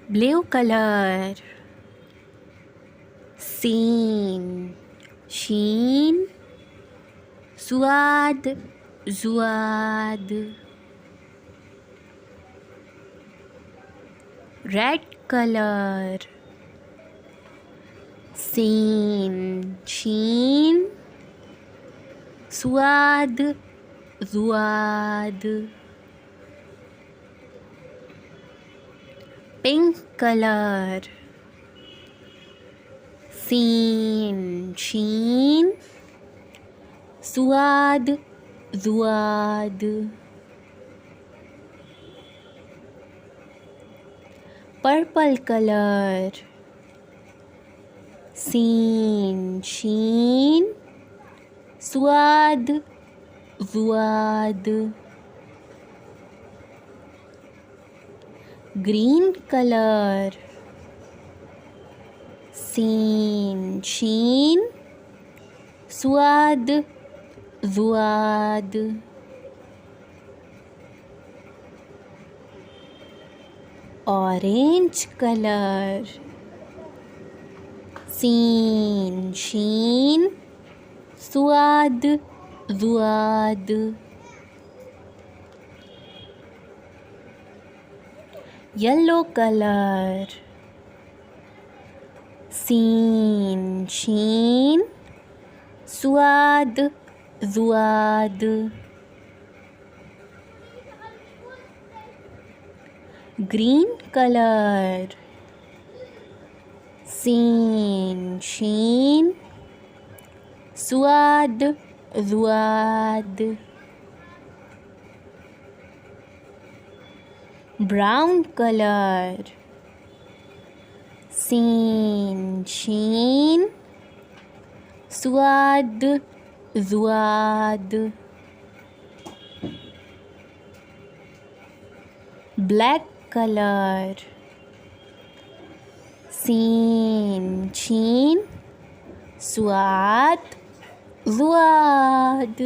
blue color. Sin, sheen, suad, zuad. Red color. Sin, sheen, suad, zuad. Pink color. Sin, sheen, suad, zuad. Purple color. Sin, sheen, suad, zuad. Green color. Sin, sheen, suad, zuad. Orange color. Sin, sheen, suad, zuad. Yellow color. Sin, sheen, suad, zuad. Green color. Sin, sheen, suad, zuad. Brown color. Sin, sheen, suad, zuad. Black color. Sin, sheen, suad, zuad.